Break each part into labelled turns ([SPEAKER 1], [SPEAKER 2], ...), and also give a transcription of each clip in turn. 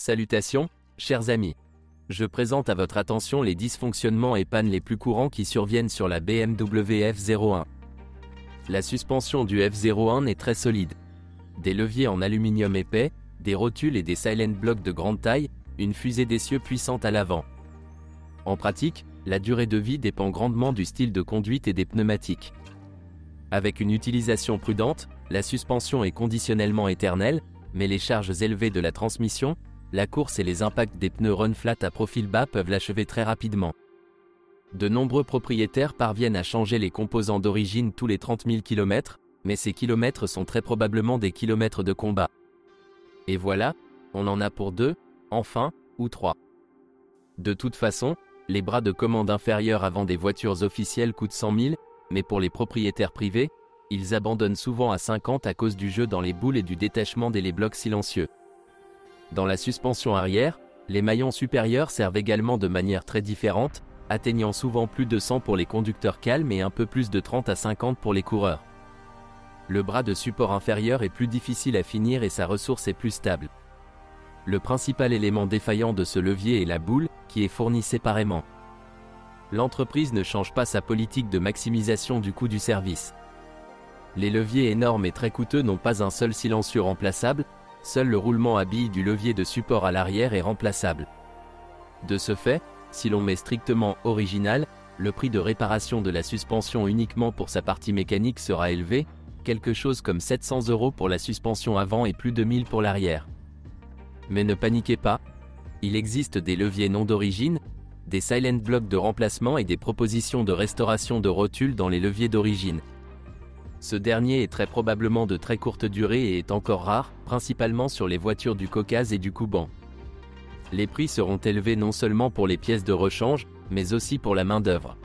[SPEAKER 1] Salutations, chers amis. Je présente à votre attention les dysfonctionnements et pannes les plus courants qui surviennent sur la BMW F01. La suspension du F01 est très solide. Des leviers en aluminium épais, des rotules et des silent blocks de grande taille, une fusée d'essieu puissante à l'avant. En pratique, la durée de vie dépend grandement du style de conduite et des pneumatiques. Avec une utilisation prudente, la suspension est conditionnellement éternelle, mais les charges élevées de la transmission, la course et les impacts des pneus run flat à profil bas peuvent l'achever très rapidement. De nombreux propriétaires parviennent à changer les composants d'origine tous les 30 000 km, mais ces kilomètres sont très probablement des kilomètres de combat. Et voilà, on en a pour 2, enfin, ou 3. De toute façon, les bras de commande inférieurs avant des voitures officielles coûtent 100 000, mais pour les propriétaires privés, ils abandonnent souvent à 50 à cause du jeu dans les boules et du détachement des blocs silencieux. Dans la suspension arrière, les maillons supérieurs servent également de manière très différente, atteignant souvent plus de 100 pour les conducteurs calmes et un peu plus de 30 à 50 pour les coureurs. Le bras de support inférieur est plus difficile à finir et sa ressource est plus stable. Le principal élément défaillant de ce levier est la boule, qui est fournie séparément. L'entreprise ne change pas sa politique de maximisation du coût du service. Les leviers énormes et très coûteux n'ont pas un seul silencieux remplaçable, seul le roulement à billes du levier de support à l'arrière est remplaçable. De ce fait, si l'on met strictement original, le prix de réparation de la suspension uniquement pour sa partie mécanique sera élevé, quelque chose comme 700 € pour la suspension avant et plus de 1000 pour l'arrière. Mais ne paniquez pas, il existe des leviers non d'origine, des silent blocks de remplacement et des propositions de restauration de rotules dans les leviers d'origine. Ce dernier est très probablement de très courte durée et est encore rare, principalement sur les voitures du Caucase et du Kouban. Les prix seront élevés non seulement pour les pièces de rechange, mais aussi pour la main-d'œuvre.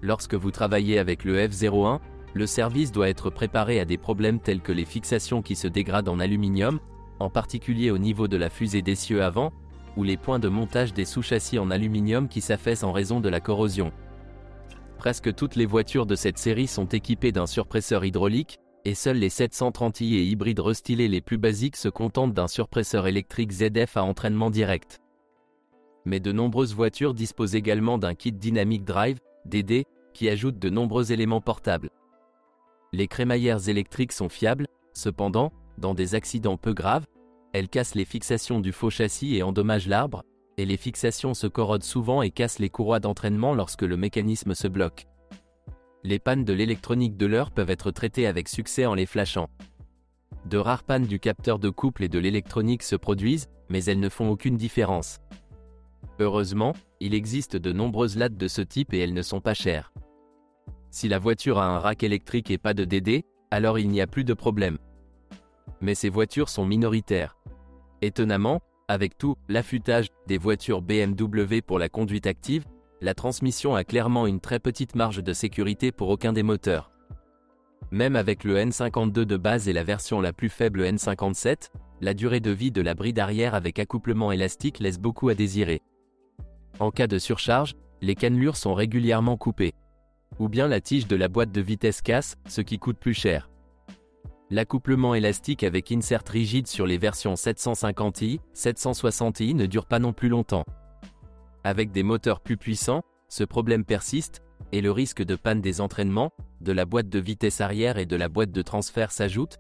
[SPEAKER 1] Lorsque vous travaillez avec le F01, le service doit être préparé à des problèmes tels que les fixations qui se dégradent en aluminium, en particulier au niveau de la fusée d'essieu avant, ou les points de montage des sous-châssis en aluminium qui s'affaissent en raison de la corrosion. Presque toutes les voitures de cette série sont équipées d'un surpresseur hydraulique, et seuls les 730i et hybrides restylés les plus basiques se contentent d'un surpresseur électrique ZF à entraînement direct. Mais de nombreuses voitures disposent également d'un kit Dynamic Drive, DD, qui ajoute de nombreux éléments portables. Les crémaillères électriques sont fiables, cependant, dans des accidents peu graves, elles cassent les fixations du faux châssis et endommagent l'arbre, et les fixations se corrodent souvent et cassent les courroies d'entraînement lorsque le mécanisme se bloque. Les pannes de l'électronique de l'heure peuvent être traitées avec succès en les flashant. De rares pannes du capteur de couple et de l'électronique se produisent, mais elles ne font aucune différence. Heureusement, il existe de nombreuses lattes de ce type et elles ne sont pas chères. Si la voiture a un rack électrique et pas de DD, alors il n'y a plus de problème. Mais ces voitures sont minoritaires. Étonnamment, avec tout l'affûtage des voitures BMW pour la conduite active, la transmission a clairement une très petite marge de sécurité pour aucun des moteurs. Même avec le N52 de base et la version la plus faible N57, la durée de vie de la bride arrière avec accouplement élastique laisse beaucoup à désirer. En cas de surcharge, les cannelures sont régulièrement coupées. Ou bien la tige de la boîte de vitesse casse, ce qui coûte plus cher. L'accouplement élastique avec insert rigide sur les versions 750i, 760i ne dure pas non plus longtemps. Avec des moteurs plus puissants, ce problème persiste, et le risque de panne des entraînements, de la boîte de vitesse arrière et de la boîte de transfert s'ajoute.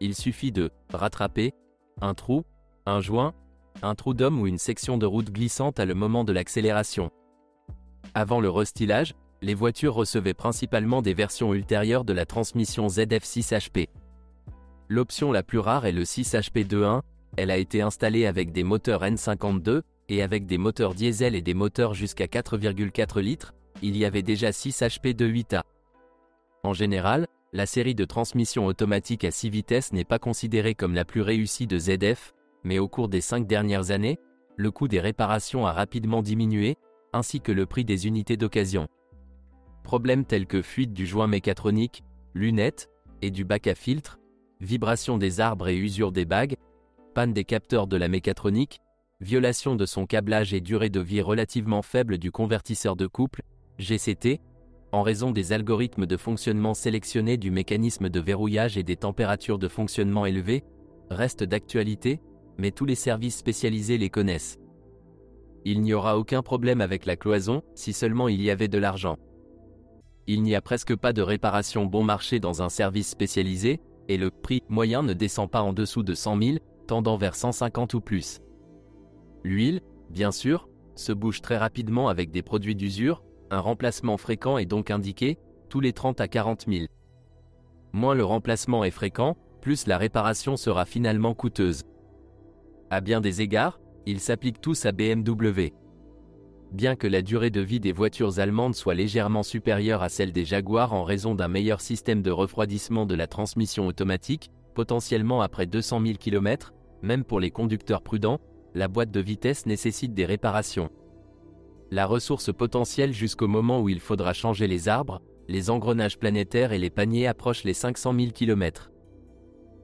[SPEAKER 1] Il suffit de rattraper un trou, un joint, un trou d'homme ou une section de route glissante à le moment de l'accélération. Avant le restylage, les voitures recevaient principalement des versions ultérieures de la transmission ZF6HP. L'option la plus rare est le 6HP2.1, elle a été installée avec des moteurs N52, et avec des moteurs diesel et des moteurs jusqu'à 4,4 litres, il y avait déjà 6HP2.8A. En général, la série de transmission automatique à 6 vitesses n'est pas considérée comme la plus réussie de ZF, mais au cours des 5 dernières années, le coût des réparations a rapidement diminué, ainsi que le prix des unités d'occasion. Problèmes tels que fuite du joint mécatronique, lunettes, et du bac à filtre, vibration des arbres et usure des bagues, panne des capteurs de la mécatronique, violation de son câblage et durée de vie relativement faible du convertisseur de couple, GCT, en raison des algorithmes de fonctionnement sélectionnés du mécanisme de verrouillage et des températures de fonctionnement élevées, restent d'actualité, mais tous les services spécialisés les connaissent. Il n'y aura aucun problème avec la cloison, si seulement il y avait de l'argent. Il n'y a presque pas de réparation bon marché dans un service spécialisé, et le prix moyen ne descend pas en dessous de 100 000, tendant vers 150 ou plus. L'huile, bien sûr, se bouge très rapidement avec des produits d'usure, un remplacement fréquent est donc indiqué, tous les 30 à 40 000. Moins le remplacement est fréquent, plus la réparation sera finalement coûteuse. À bien des égards, ils s'appliquent tous à BMW. Bien que la durée de vie des voitures allemandes soit légèrement supérieure à celle des Jaguar en raison d'un meilleur système de refroidissement de la transmission automatique, potentiellement après 200 000 km, même pour les conducteurs prudents, la boîte de vitesse nécessite des réparations. La ressource potentielle jusqu'au moment où il faudra changer les arbres, les engrenages planétaires et les paniers approche les 500 000 km.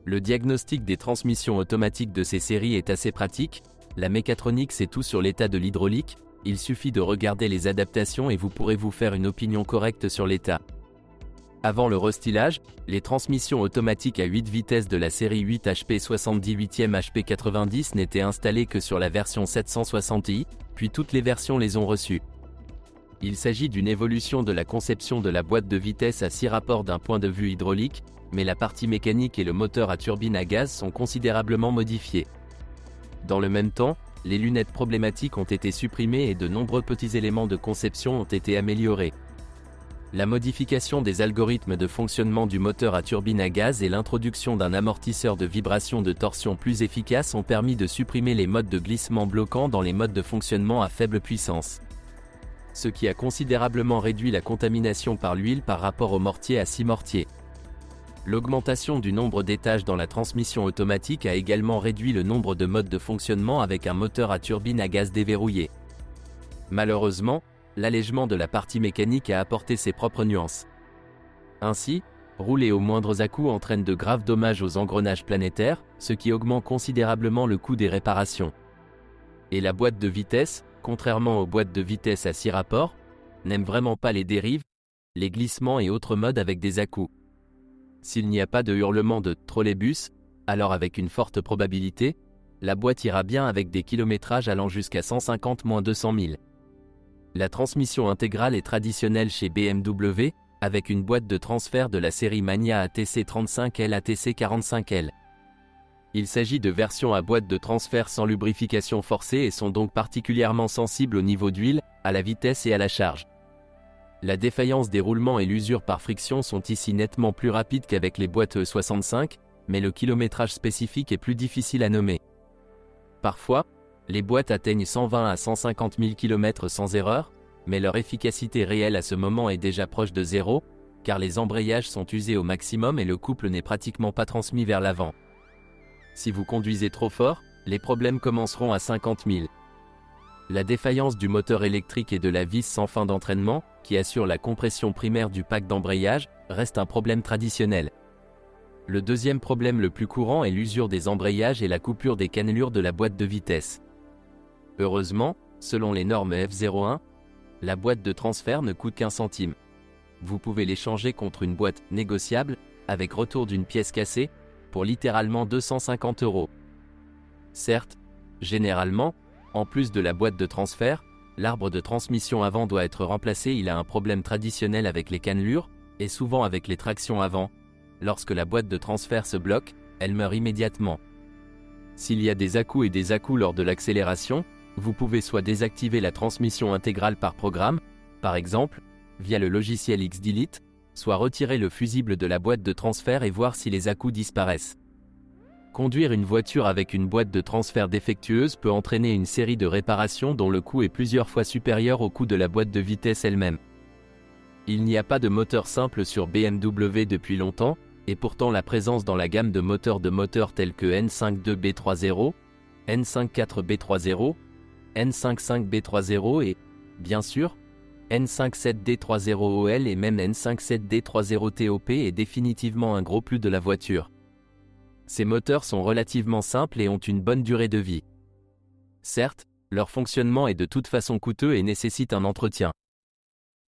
[SPEAKER 1] Le diagnostic des transmissions automatiques de ces séries est assez pratique, la mécatronique sait tout sur l'état de l'hydraulique, il suffit de regarder les adaptations et vous pourrez vous faire une opinion correcte sur l'état. Avant le restylage, les transmissions automatiques à 8 vitesses de la série 8 HP 78e HP 90 n'étaient installées que sur la version 760i, puis toutes les versions les ont reçues. Il s'agit d'une évolution de la conception de la boîte de vitesse à 6 rapports d'un point de vue hydraulique, mais la partie mécanique et le moteur à turbine à gaz sont considérablement modifiés. Dans le même temps, les lunettes problématiques ont été supprimées et de nombreux petits éléments de conception ont été améliorés. La modification des algorithmes de fonctionnement du moteur à turbine à gaz et l'introduction d'un amortisseur de vibration de torsion plus efficace ont permis de supprimer les modes de glissement bloquants dans les modes de fonctionnement à faible puissance. Ce qui a considérablement réduit la contamination par l'huile par rapport au mortier à 6 mortiers. L'augmentation du nombre d'étages dans la transmission automatique a également réduit le nombre de modes de fonctionnement avec un moteur à turbine à gaz déverrouillé. Malheureusement, l'allègement de la partie mécanique a apporté ses propres nuances. Ainsi, rouler aux moindres à-coups entraîne de graves dommages aux engrenages planétaires, ce qui augmente considérablement le coût des réparations. Et la boîte de vitesse, contrairement aux boîtes de vitesse à 6 rapports, n'aime vraiment pas les dérives, les glissements et autres modes avec des à-coups. S'il n'y a pas de hurlement de trolleybus, alors avec une forte probabilité, la boîte ira bien avec des kilométrages allant jusqu'à 150-200 000. La transmission intégrale est traditionnelle chez BMW, avec une boîte de transfert de la série Mania ATC 35L ATC 45L. Il s'agit de versions à boîte de transfert sans lubrification forcée et sont donc particulièrement sensibles au niveau d'huile, à la vitesse et à la charge. La défaillance des roulements et l'usure par friction sont ici nettement plus rapides qu'avec les boîtes E65, mais le kilométrage spécifique est plus difficile à nommer. Parfois, les boîtes atteignent 120 à 150 000 km sans erreur, mais leur efficacité réelle à ce moment est déjà proche de zéro, car les embrayages sont usés au maximum et le couple n'est pratiquement pas transmis vers l'avant. Si vous conduisez trop fort, les problèmes commenceront à 50 000. La défaillance du moteur électrique et de la vis sans fin d'entraînement, qui assure la compression primaire du pack d'embrayage, reste un problème traditionnel. Le deuxième problème le plus courant est l'usure des embrayages et la coupure des cannelures de la boîte de vitesse. Heureusement, selon les normes F01, la boîte de transfert ne coûte qu'1 centime. Vous pouvez l'échanger contre une boîte négociable, avec retour d'une pièce cassée, pour littéralement 250 €. Certes, généralement, en plus de la boîte de transfert, l'arbre de transmission avant doit être remplacé. Il a un problème traditionnel avec les cannelures, et souvent avec les tractions avant. Lorsque la boîte de transfert se bloque, elle meurt immédiatement. S'il y a des à-coups et des à-coups lors de l'accélération, vous pouvez soit désactiver la transmission intégrale par programme, par exemple, via le logiciel X-Delete, soit retirer le fusible de la boîte de transfert et voir si les à-coups disparaissent. Conduire une voiture avec une boîte de transfert défectueuse peut entraîner une série de réparations dont le coût est plusieurs fois supérieur au coût de la boîte de vitesse elle-même. Il n'y a pas de moteur simple sur BMW depuis longtemps, et pourtant la présence dans la gamme de moteurs tels que N52B30, N54B30, N55B30 et, bien sûr, N57D30OL et même N57D30TOP est définitivement un gros plus de la voiture. Ces moteurs sont relativement simples et ont une bonne durée de vie. Certes, leur fonctionnement est de toute façon coûteux et nécessite un entretien.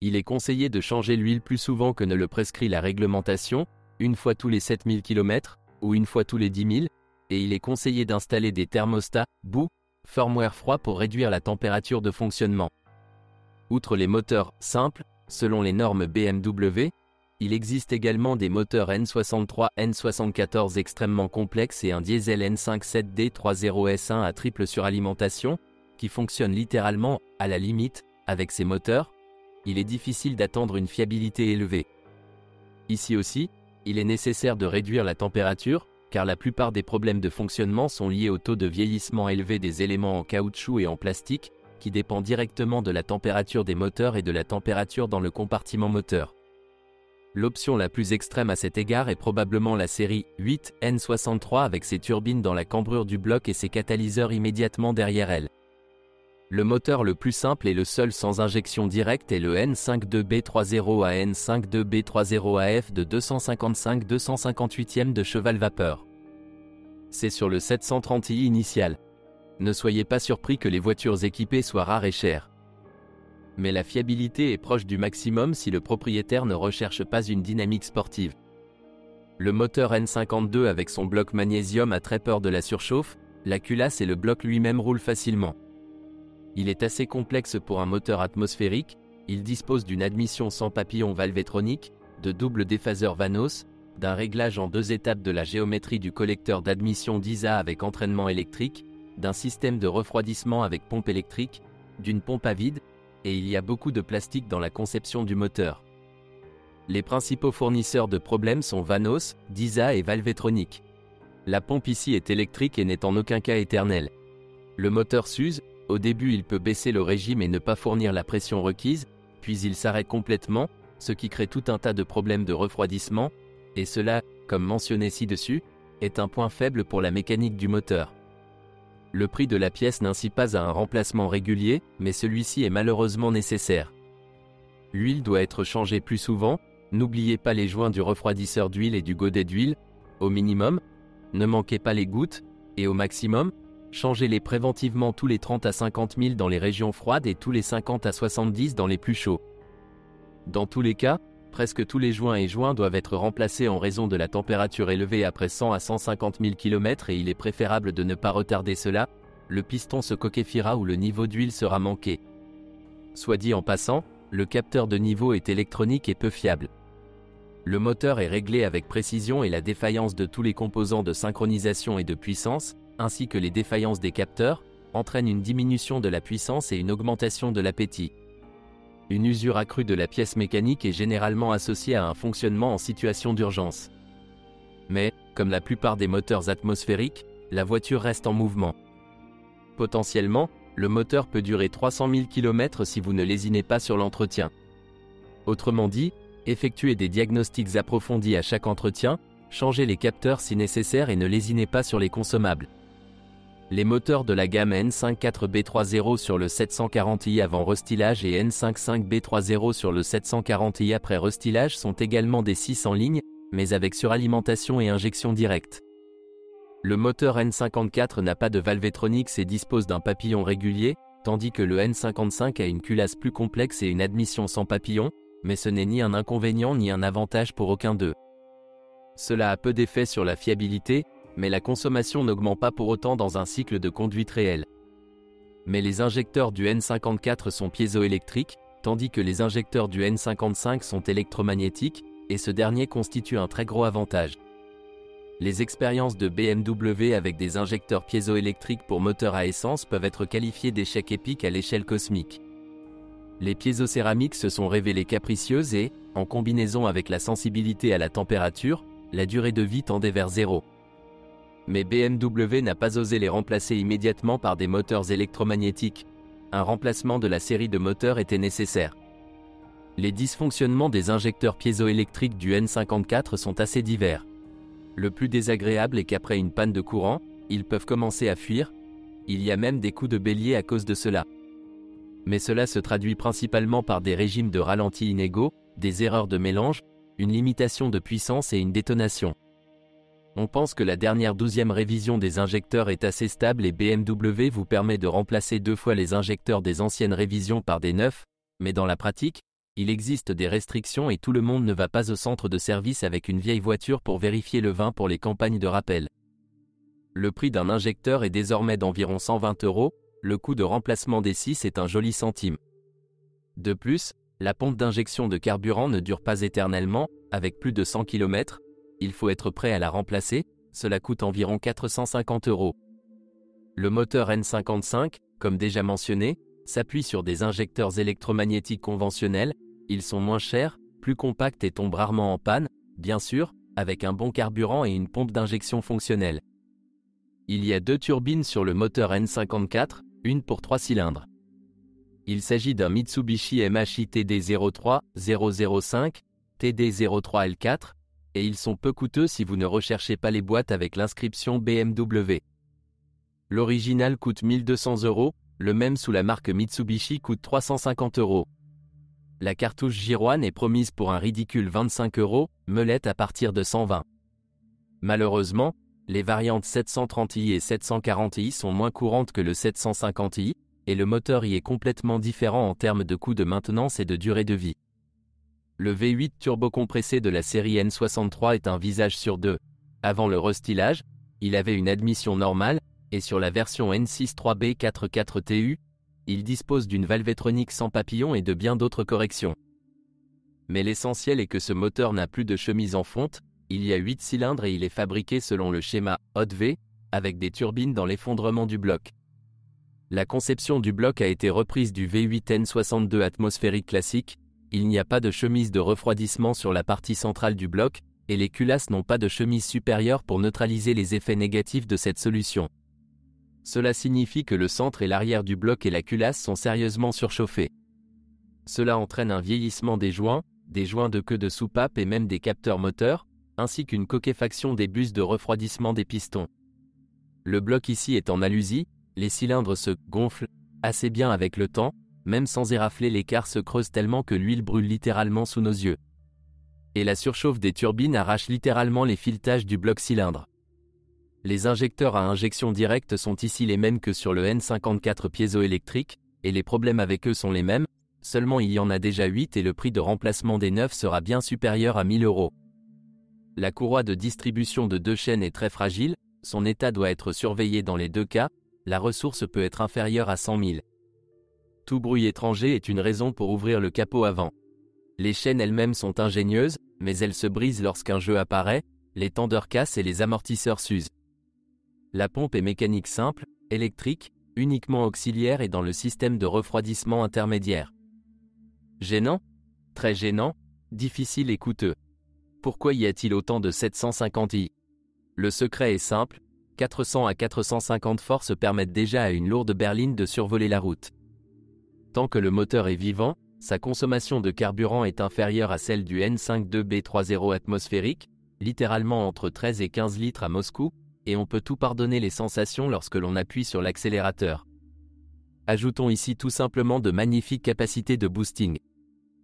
[SPEAKER 1] Il est conseillé de changer l'huile plus souvent que ne le prescrit la réglementation, une fois tous les 7000 km, ou une fois tous les 10 000, et il est conseillé d'installer des thermostats, bout, firmware froid pour réduire la température de fonctionnement. Outre les moteurs simples, selon les normes BMW, il existe également des moteurs N63, N74 extrêmement complexes et un diesel N57D30S1 à triple suralimentation, qui fonctionne littéralement, à la limite, avec ces moteurs. Il est difficile d'attendre une fiabilité élevée. Ici aussi, il est nécessaire de réduire la température, car la plupart des problèmes de fonctionnement sont liés au taux de vieillissement élevé des éléments en caoutchouc et en plastique, qui dépend directement de la température des moteurs et de la température dans le compartiment moteur. L'option la plus extrême à cet égard est probablement la série 8 N63 avec ses turbines dans la cambrure du bloc et ses catalyseurs immédiatement derrière elle. Le moteur le plus simple et le seul sans injection directe est le N52B30 à N52B30AF de 255-258e de cheval vapeur. C'est sur le 730i initial. Ne soyez pas surpris que les voitures équipées soient rares et chères. Mais la fiabilité est proche du maximum si le propriétaire ne recherche pas une dynamique sportive. Le moteur N52 avec son bloc magnésium a très peur de la surchauffe, la culasse et le bloc lui-même roulent facilement. Il est assez complexe pour un moteur atmosphérique, il dispose d'une admission sans papillon valvétronique, de double déphaseur Vanos, d'un réglage en 2 étapes de la géométrie du collecteur d'admission d'ISA avec entraînement électrique, d'un système de refroidissement avec pompe électrique, d'une pompe à vide, et il y a beaucoup de plastique dans la conception du moteur. Les principaux fournisseurs de problèmes sont Vanos, DISA et Valvetronic. La pompe ici est électrique et n'est en aucun cas éternelle. Le moteur s'use, au début il peut baisser le régime et ne pas fournir la pression requise, puis il s'arrête complètement, ce qui crée tout un tas de problèmes de refroidissement, et cela, comme mentionné ci-dessus, est un point faible pour la mécanique du moteur. Le prix de la pièce n'incite pas à un remplacement régulier, mais celui-ci est malheureusement nécessaire. L'huile doit être changée plus souvent, n'oubliez pas les joints du refroidisseur d'huile et du godet d'huile, au minimum, ne manquez pas les gouttes, et au maximum, changez-les préventivement tous les 30 à 50 000 dans les régions froides et tous les 50 à 70 dans les plus chauds. Dans tous les cas, presque tous les joints et joints doivent être remplacés en raison de la température élevée après 100 à 150 000 km et il est préférable de ne pas retarder cela, le piston se coquettifiera ou le niveau d'huile sera manqué. Soit dit en passant, le capteur de niveau est électronique et peu fiable. Le moteur est réglé avec précision et la défaillance de tous les composants de synchronisation et de puissance, ainsi que les défaillances des capteurs, entraînent une diminution de la puissance et une augmentation de l'appétit. Une usure accrue de la pièce mécanique est généralement associée à un fonctionnement en situation d'urgence. Mais, comme la plupart des moteurs atmosphériques, la voiture reste en mouvement. Potentiellement, le moteur peut durer 300 000 km si vous ne lésinez pas sur l'entretien. Autrement dit, effectuez des diagnostics approfondis à chaque entretien, changez les capteurs si nécessaire et ne lésinez pas sur les consommables. Les moteurs de la gamme N54B30 sur le 740i avant restylage et N55B30 sur le 740i après restylage sont également des 6 en ligne, mais avec suralimentation et injection directe. Le moteur N54 n'a pas de valvétronique et dispose d'un papillon régulier, tandis que le N55 a une culasse plus complexe et une admission sans papillon, mais ce n'est ni un inconvénient ni un avantage pour aucun d'eux. Cela a peu d'effet sur la fiabilité, mais la consommation n'augmente pas pour autant dans un cycle de conduite réel. Mais les injecteurs du N54 sont piézoélectriques, tandis que les injecteurs du N55 sont électromagnétiques, et ce dernier constitue un très gros avantage. Les expériences de BMW avec des injecteurs piézoélectriques pour moteurs à essence peuvent être qualifiées d'échecs épiques à l'échelle cosmique. Les piézocéramiques se sont révélées capricieuses et, en combinaison avec la sensibilité à la température, la durée de vie tendait vers 0. Mais BMW n'a pas osé les remplacer immédiatement par des moteurs électromagnétiques. Un remplacement de la série de moteurs était nécessaire. Les dysfonctionnements des injecteurs piézoélectriques du N54 sont assez divers. Le plus désagréable est qu'après une panne de courant, ils peuvent commencer à fuir. Il y a même des coups de bélier à cause de cela. Mais cela se traduit principalement par des régimes de ralenti inégaux, des erreurs de mélange, une limitation de puissance et une détonation. On pense que la dernière 12e révision des injecteurs est assez stable et BMW vous permet de remplacer 2 fois les injecteurs des anciennes révisions par des neufs, mais dans la pratique, il existe des restrictions et tout le monde ne va pas au centre de service avec une vieille voiture pour vérifier le vin pour les campagnes de rappel. Le prix d'un injecteur est désormais d'environ 120 €, le coût de remplacement des 6 est un joli centime. De plus, la pompe d'injection de carburant ne dure pas éternellement, avec plus de 100 km, il faut être prêt à la remplacer, cela coûte environ 450 €. Le moteur N55, comme déjà mentionné, s'appuie sur des injecteurs électromagnétiques conventionnels, ils sont moins chers, plus compacts et tombent rarement en panne, bien sûr, avec un bon carburant et une pompe d'injection fonctionnelle. Il y a 2 turbines sur le moteur N54, une pour 3 cylindres. Il s'agit d'un Mitsubishi MHI TD03 005, TD03 L4, et ils sont peu coûteux si vous ne recherchez pas les boîtes avec l'inscription BMW. L'original coûte 1200 €, le même sous la marque Mitsubishi coûte 350 €. La cartouche Girouane est promise pour un ridicule 25 €, meulette à partir de 120. Malheureusement, les variantes 730i et 740i sont moins courantes que le 750i, et le moteur y est complètement différent en termes de coût de maintenance et de durée de vie. Le V8 turbocompressé de la série N63 est un visage sur deux. Avant le restylage, il avait une admission normale, et sur la version N6 3B44TU, il dispose d'une valvétronique sans papillon et de bien d'autres corrections. Mais l'essentiel est que ce moteur n'a plus de chemise en fonte, il y a 8 cylindres et il est fabriqué selon le schéma Hot-V, avec des turbines dans l'effondrement du bloc. La conception du bloc a été reprise du V8 N62 atmosphérique classique, il n'y a pas de chemise de refroidissement sur la partie centrale du bloc, et les culasses n'ont pas de chemise supérieure pour neutraliser les effets négatifs de cette solution. Cela signifie que le centre et l'arrière du bloc et la culasse sont sérieusement surchauffés. Cela entraîne un vieillissement des joints de queue de soupape et même des capteurs moteurs, ainsi qu'une coquefaction des bus de refroidissement des pistons. Le bloc ici est en alusie, les cylindres se gonflent assez bien avec le temps, même sans érafler l'écart se creuse tellement que l'huile brûle littéralement sous nos yeux. Et la surchauffe des turbines arrache littéralement les filetages du bloc cylindre. Les injecteurs à injection directe sont ici les mêmes que sur le N54 piézoélectrique, et les problèmes avec eux sont les mêmes, seulement il y en a déjà 8 et le prix de remplacement des 9 sera bien supérieur à 1000 €. La courroie de distribution de 2 chaînes est très fragile, son état doit être surveillé dans les deux cas, la ressource peut être inférieure à 100 000. Tout bruit étranger est une raison pour ouvrir le capot avant. Les chaînes elles-mêmes sont ingénieuses, mais elles se brisent lorsqu'un jeu apparaît, les tendeurs cassent et les amortisseurs s'usent. La pompe est mécanique simple, électrique, uniquement auxiliaire et dans le système de refroidissement intermédiaire. Gênant? Très gênant, difficile et coûteux. Pourquoi y a-t-il autant de 750i? Le secret est simple, 400 à 450 forces permettent déjà à une lourde berline de survoler la route. Tant que le moteur est vivant, sa consommation de carburant est inférieure à celle du N52B30 atmosphérique, littéralement entre 13 et 15 litres à Moscou, et on peut tout pardonner les sensations lorsque l'on appuie sur l'accélérateur. Ajoutons ici tout simplement de magnifiques capacités de boosting.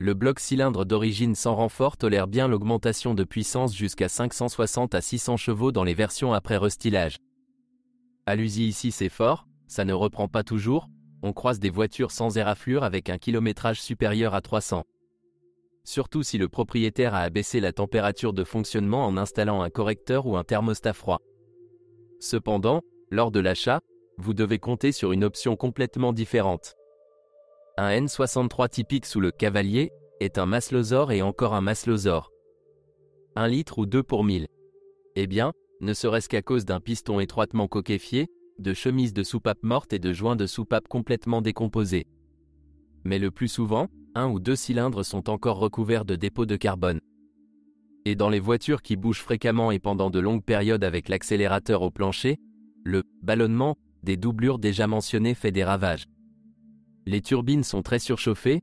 [SPEAKER 1] Le bloc cylindre d'origine sans renfort tolère bien l'augmentation de puissance jusqu'à 560 à 600 chevaux dans les versions après restylage. À l'usine ici c'est fort, ça ne reprend pas toujours, on croise des voitures sans éraflure avec un kilométrage supérieur à 300. Surtout si le propriétaire a abaissé la température de fonctionnement en installant un correcteur ou un thermostat froid. Cependant, lors de l'achat, vous devez compter sur une option complètement différente. Un N63 typique sous le Cavalier est un Maslosaur et encore un Maslosaur. 1 litre ou 2 pour 1000. Eh bien, ne serait-ce qu'à cause d'un piston étroitement coquéfié, de chemises de soupape mortes et de joints de soupape complètement décomposés. Mais le plus souvent, 1 ou 2 cylindres sont encore recouverts de dépôts de carbone. Et dans les voitures qui bougent fréquemment et pendant de longues périodes avec l'accélérateur au plancher, le ballonnement des doublures déjà mentionnées fait des ravages. Les turbines sont très surchauffées,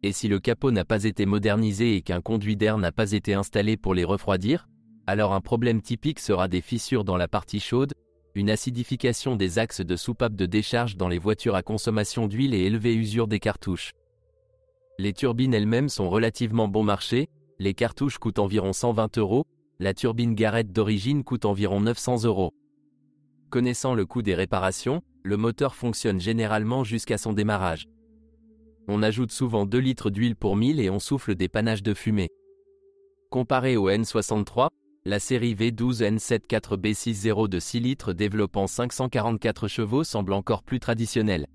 [SPEAKER 1] et si le capot n'a pas été modernisé et qu'un conduit d'air n'a pas été installé pour les refroidir, alors un problème typique sera des fissures dans la partie chaude, une acidification des axes de soupape de décharge dans les voitures à consommation d'huile et élevée usure des cartouches. Les turbines elles-mêmes sont relativement bon marché, les cartouches coûtent environ 120 €, la turbine Garrett d'origine coûte environ 900 €. Connaissant le coût des réparations, le moteur fonctionne généralement jusqu'à son démarrage. On ajoute souvent 2 litres d'huile pour 1000 et on souffle des panaches de fumée. Comparé au N63, La série V12N74B60 de 6 litres développant 544 chevaux semble encore plus traditionnelle.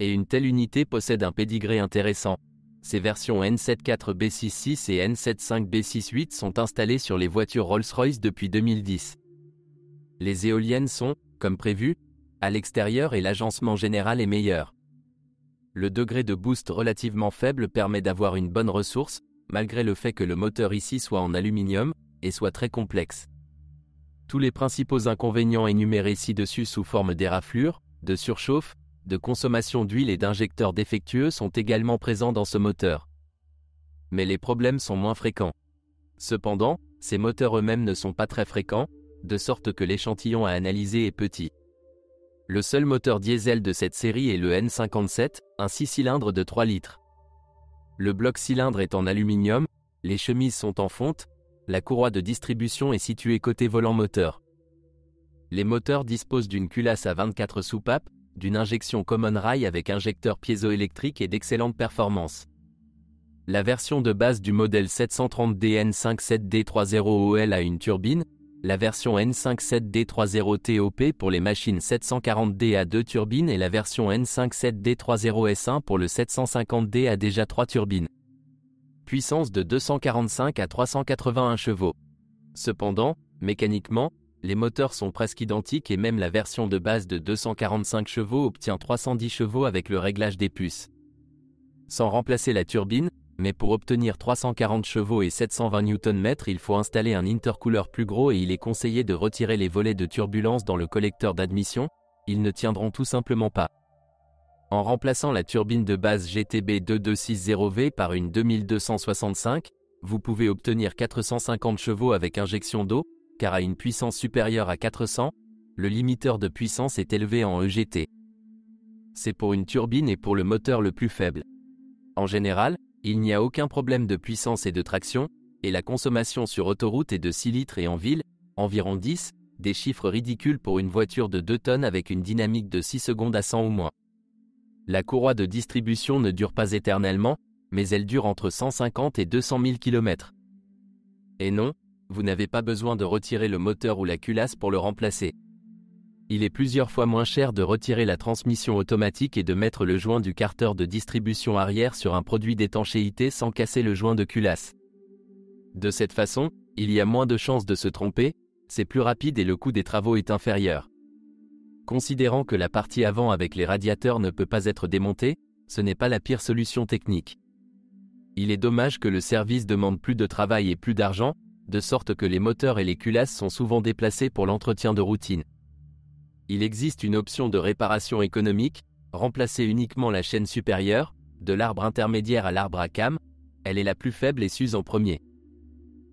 [SPEAKER 1] Et une telle unité possède un pédigré intéressant. Ces versions N74B66 et N75B68 sont installées sur les voitures Rolls-Royce depuis 2010. Les éoliennes sont, comme prévu, à l'extérieur et l'agencement général est meilleur. Le degré de boost relativement faible permet d'avoir une bonne ressource, malgré le fait que le moteur ici soit en aluminium, et soit très complexe. Tous les principaux inconvénients énumérés ci-dessus sous forme d'éraflure, de surchauffe, de consommation d'huile et d'injecteurs défectueux sont également présents dans ce moteur. Mais les problèmes sont moins fréquents. Cependant, ces moteurs eux-mêmes ne sont pas très fréquents, de sorte que l'échantillon à analyser est petit. Le seul moteur diesel de cette série est le N57, un 6 cylindres de 3 litres. Le bloc cylindre est en aluminium, les chemises sont en fonte, la courroie de distribution est située côté volant moteur. Les moteurs disposent d'une culasse à 24 soupapes, d'une injection common rail avec injecteur piézoélectrique et d'excellentes performances. La version de base du modèle 730D N57D30OL a une turbine, la version N57D30TOP pour les machines 740D a 2 turbines et la version N57D30S1 pour le 750D a déjà 3 turbines. Puissance de 245 à 381 chevaux. Cependant, mécaniquement, les moteurs sont presque identiques et même la version de base de 245 chevaux obtient 310 chevaux avec le réglage des puces. Sans remplacer la turbine, mais pour obtenir 340 chevaux et 720 Nm, il faut installer un intercooler plus gros et il est conseillé de retirer les volets de turbulence dans le collecteur d'admission, ils ne tiendront tout simplement pas. En remplaçant la turbine de base GTB 2260V par une 2265, vous pouvez obtenir 450 chevaux avec injection d'eau, car à une puissance supérieure à 400, le limiteur de puissance est élevé en EGT. C'est pour une turbine et pour le moteur le plus faible. En général, il n'y a aucun problème de puissance et de traction, et la consommation sur autoroute est de 6 litres et en ville, environ 10, des chiffres ridicules pour une voiture de 2 tonnes avec une dynamique de 6 secondes à 100 ou moins. La courroie de distribution ne dure pas éternellement, mais elle dure entre 150 et 200 000 km. Et non, vous n'avez pas besoin de retirer le moteur ou la culasse pour le remplacer. Il est plusieurs fois moins cher de retirer la transmission automatique et de mettre le joint du carter de distribution arrière sur un produit d'étanchéité sans casser le joint de culasse. De cette façon, il y a moins de chances de se tromper, c'est plus rapide et le coût des travaux est inférieur. Considérant que la partie avant avec les radiateurs ne peut pas être démontée, ce n'est pas la pire solution technique. Il est dommage que le service demande plus de travail et plus d'argent, de sorte que les moteurs et les culasses sont souvent déplacés pour l'entretien de routine. Il existe une option de réparation économique, remplacer uniquement la chaîne supérieure, de l'arbre intermédiaire à l'arbre à cames, elle est la plus faible et s'use en premier.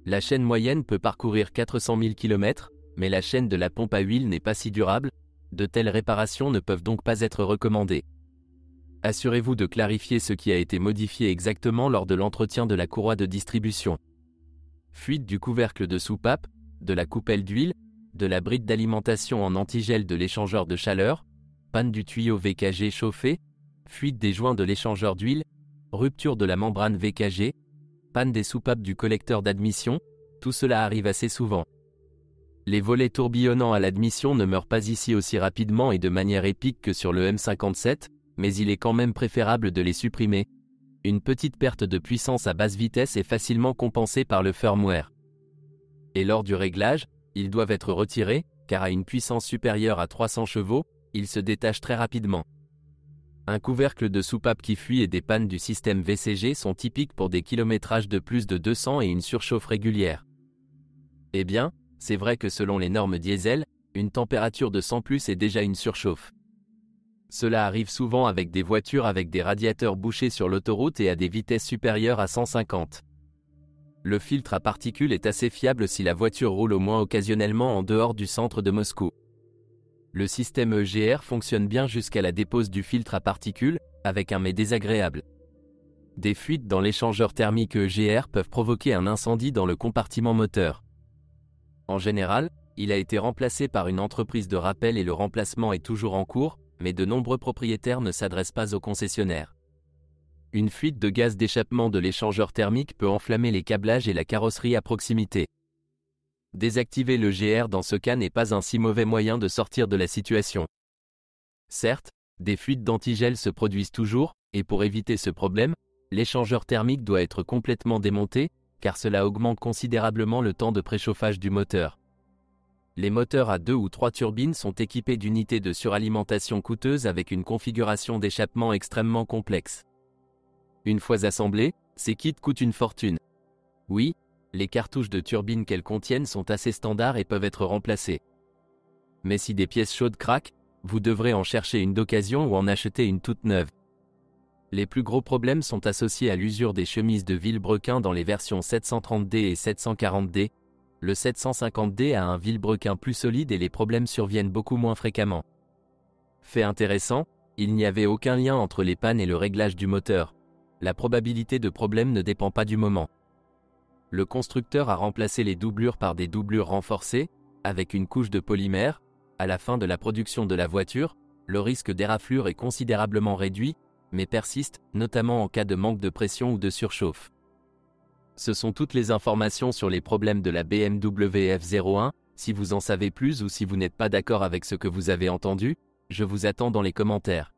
[SPEAKER 1] La chaîne moyenne peut parcourir 400 000 km, mais la chaîne de la pompe à huile n'est pas si durable, de telles réparations ne peuvent donc pas être recommandées. Assurez-vous de clarifier ce qui a été modifié exactement lors de l'entretien de la courroie de distribution. Fuite du couvercle de soupape, de la coupelle d'huile, de la bride d'alimentation en antigel de l'échangeur de chaleur, panne du tuyau VKG chauffé, fuite des joints de l'échangeur d'huile, rupture de la membrane VKG, panne des soupapes du collecteur d'admission, tout cela arrive assez souvent. Les volets tourbillonnants à l'admission ne meurent pas ici aussi rapidement et de manière épique que sur le M57, mais il est quand même préférable de les supprimer. Une petite perte de puissance à basse vitesse est facilement compensée par le firmware. Et lors du réglage, ils doivent être retirés, car à une puissance supérieure à 300 chevaux, ils se détachent très rapidement. Un couvercle de soupape qui fuit et des pannes du système VCG sont typiques pour des kilométrages de plus de 200 et une surchauffe régulière. Eh bien, c'est vrai que selon les normes diesel, une température de 100+ est déjà une surchauffe. Cela arrive souvent avec des voitures avec des radiateurs bouchés sur l'autoroute et à des vitesses supérieures à 150. Le filtre à particules est assez fiable si la voiture roule au moins occasionnellement en dehors du centre de Moscou. Le système EGR fonctionne bien jusqu'à la dépose du filtre à particules, avec un mais désagréable. Des fuites dans l'échangeur thermique EGR peuvent provoquer un incendie dans le compartiment moteur. En général, il a été remplacé par une entreprise de rappel et le remplacement est toujours en cours, mais de nombreux propriétaires ne s'adressent pas aux concessionnaires. Une fuite de gaz d'échappement de l'échangeur thermique peut enflammer les câblages et la carrosserie à proximité. Désactiver le GR dans ce cas n'est pas un si mauvais moyen de sortir de la situation. Certes, des fuites d'antigel se produisent toujours, et pour éviter ce problème, l'échangeur thermique doit être complètement démonté, car cela augmente considérablement le temps de préchauffage du moteur. Les moteurs à 2 ou 3 turbines sont équipés d'unités de suralimentation coûteuses avec une configuration d'échappement extrêmement complexe. Une fois assemblés, ces kits coûtent une fortune. Oui, les cartouches de turbine qu'elles contiennent sont assez standards et peuvent être remplacées. Mais si des pièces chaudes craquent, vous devrez en chercher une d'occasion ou en acheter une toute neuve. Les plus gros problèmes sont associés à l'usure des chemises de vilebrequin dans les versions 730D et 740D. Le 750D a un vilebrequin plus solide et les problèmes surviennent beaucoup moins fréquemment. Fait intéressant, il n'y avait aucun lien entre les pannes et le réglage du moteur. La probabilité de problème ne dépend pas du moment. Le constructeur a remplacé les doublures par des doublures renforcées, avec une couche de polymère. À la fin de la production de la voiture, le risque d'éraflure est considérablement réduit, mais persiste, notamment en cas de manque de pression ou de surchauffe. Ce sont toutes les informations sur les problèmes de la BMW F01. Si vous en savez plus ou si vous n'êtes pas d'accord avec ce que vous avez entendu, je vous attends dans les commentaires.